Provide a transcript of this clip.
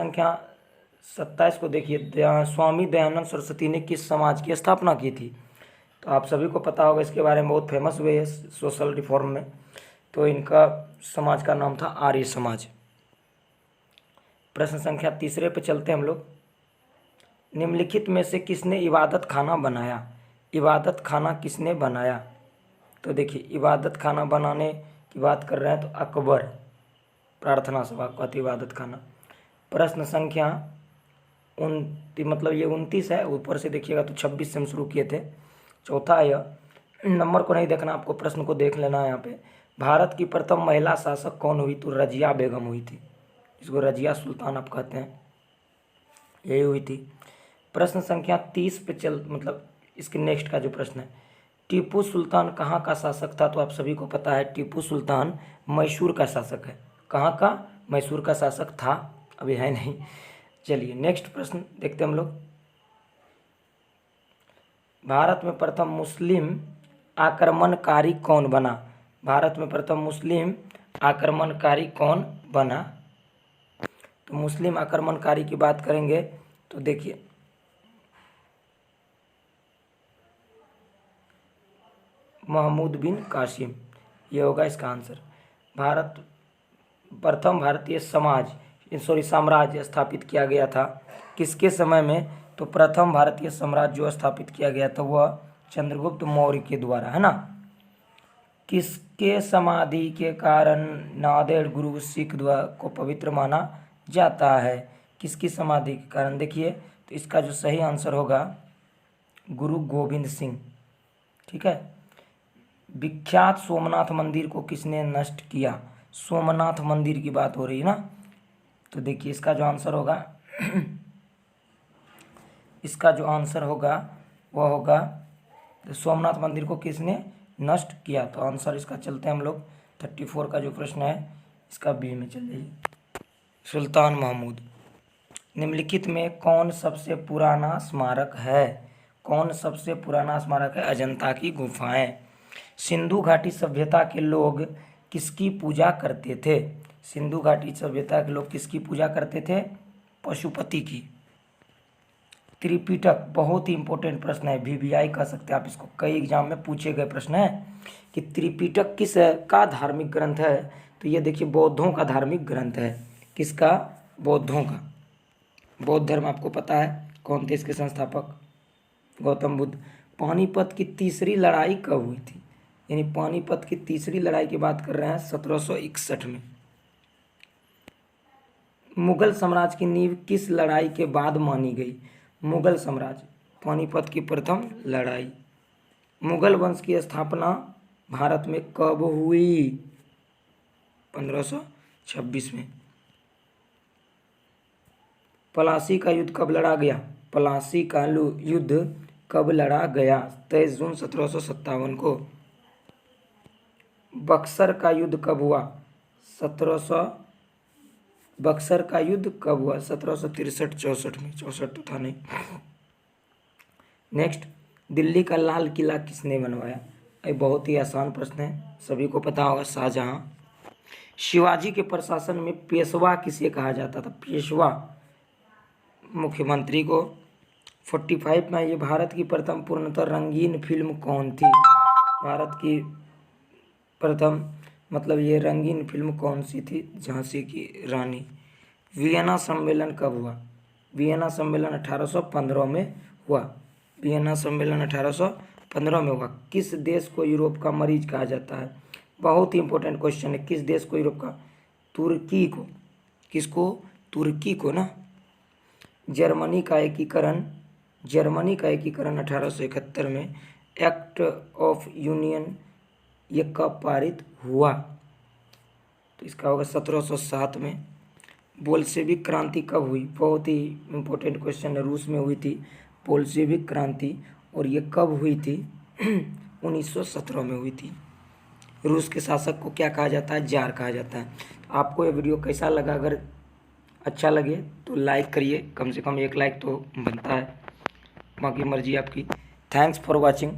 संख्या 27 को देखिए, स्वामी दयानंद सरस्वती ने किस समाज की स्थापना की थी? तो आप सभी को पता होगा, इसके बारे में बहुत फेमस हुए है सोशल रिफॉर्म में। तो इनका समाज का नाम था आर्य समाज। प्रश्न संख्या 3 पे चलते हैं हम लोग। निम्नलिखित में से किसने इबादत खाना बनाया? इबादत खाना किसने बनाया? तो देखिए, इबादत खाना बनाने की बात कर रहे हैं तो अकबर, प्रार्थना सभा का इबादत खाना। प्रश्न संख्या 29 है, ऊपर से देखिएगा तो 26 से हम शुरू किए थे। चौथा है यह, नंबर को नहीं देखना, आपको प्रश्न को देख लेना है। यहाँ पे भारत की प्रथम महिला शासक कौन हुई? तो रजिया बेगम हुई थी। इसको रजिया सुल्तान आप कहते हैं, यही हुई थी। प्रश्न संख्या 30 पे इसके नेक्स्ट का जो प्रश्न है, टीपू सुल्तान कहाँ का शासक था? तो आप सभी को पता है, टीपू सुल्तान मैसूर का शासक है। कहाँ का? मैसूर का शासक था, अभी है नहीं। चलिए नेक्स्ट प्रश्न देखते हैं हम लोग। भारत में प्रथम मुस्लिम आक्रमणकारी कौन बना? भारत में प्रथम मुस्लिम आक्रमणकारी कौन बना? तो मुस्लिम आक्रमणकारी की बात करेंगे तो देखिए, महमूद बिन कासिम, ये होगा इसका आंसर। प्रथम भारतीय साम्राज्य स्थापित किया गया था किसके समय में? तो प्रथम भारतीय साम्राज्य जो स्थापित किया गया था वह चंद्रगुप्त मौर्य के द्वारा, है ना। किसके समाधि के कारण नांदेड़ गुरु सिख को पवित्र माना जाता है? किसकी समाधि के कारण? देखिए, तो इसका जो सही आंसर होगा गुरु गोविंद सिंह, ठीक है। विख्यात सोमनाथ मंदिर को किसने नष्ट किया? सोमनाथ मंदिर की बात हो रही है ना। तो देखिए, इसका जो आंसर होगा वह होगा सोमनाथ मंदिर को किसने नष्ट किया? तो आंसर इसका चलते हैं हम लोग 34 का जो प्रश्न है इसका बी में चल जाइए, सुल्तान महमूद। निम्नलिखित में कौन सबसे पुराना स्मारक है? कौन सबसे पुराना स्मारक है? अजंता की गुफाएं। सिंधु घाटी सभ्यता के लोग किसकी पूजा करते थे? सिंधु घाटी सभ्यता के लोग किसकी पूजा करते थे? पशुपति की। त्रिपिटक बहुत ही इंपॉर्टेंट प्रश्न है, VVI कह सकते हैं आप इसको, कई एग्जाम में पूछे गए प्रश्न है कि त्रिपिटक किस का धार्मिक ग्रंथ है? तो ये देखिए, बौद्धों का धार्मिक ग्रंथ है। किसका? बौद्धों का। बौद्ध धर्म आपको पता है कौन थे इसके संस्थापक? गौतम बुद्ध। पानीपत की तीसरी लड़ाई कब हुई थी? यानी पानीपत की तीसरी लड़ाई की बात कर रहे हैं 1761 में। मुगल साम्राज्य की नींव किस लड़ाई के बाद मानी गई? मुगल साम्राज्य, पानीपत की प्रथम लड़ाई। मुगल वंश की स्थापना भारत में कब हुई? 1526 में। प्लासी का युद्ध कब लड़ा गया? प्लासी का युद्ध कब लड़ा गया? 23 जून 1757 को। बक्सर का युद्ध कब हुआ? 1763-64 में, 64 तो था नहीं। नेक्स्ट, दिल्ली का लाल किला किसने बनवाया? ये बहुत ही आसान प्रश्न है, सभी को पता होगा, शाहजहां। शिवाजी के प्रशासन में पेशवा किसे कहा जाता था? पेशवा मुख्यमंत्री को। 45 में, ये भारत की प्रथम पूर्णतः रंगीन फिल्म कौन थी? भारत की प्रथम ये रंगीन फिल्म कौन सी थी? झांसी की रानी। वियना सम्मेलन कब हुआ? वियना सम्मेलन 1815 में हुआ। वियना सम्मेलन 1815 में हुआ। किस देश को यूरोप का मरीज कहा जाता है? बहुत ही इंपॉर्टेंट क्वेश्चन है, किस देश को यूरोप का? तुर्की को। किसको? तुर्की को ना। जर्मनी का एकीकरण 1871 में एक्ट ऑफ यूनियन ये कब पारित हुआ? तो इसका होगा 1707 में। बोल्शेविक क्रांति कब हुई? बहुत ही इम्पोर्टेंट क्वेश्चन है, रूस में हुई थी बोल्शेविक क्रांति, और ये कब हुई थी? 1917 में हुई थी। रूस के शासक को क्या कहा जाता है? जार कहा जाता है। आपको ये वीडियो कैसा लगा? अगर अच्छा लगे तो लाइक करिए, कम से कम 1 लाइक तो बनता है, बाकी मर्जी आपकी। Thanks for watching.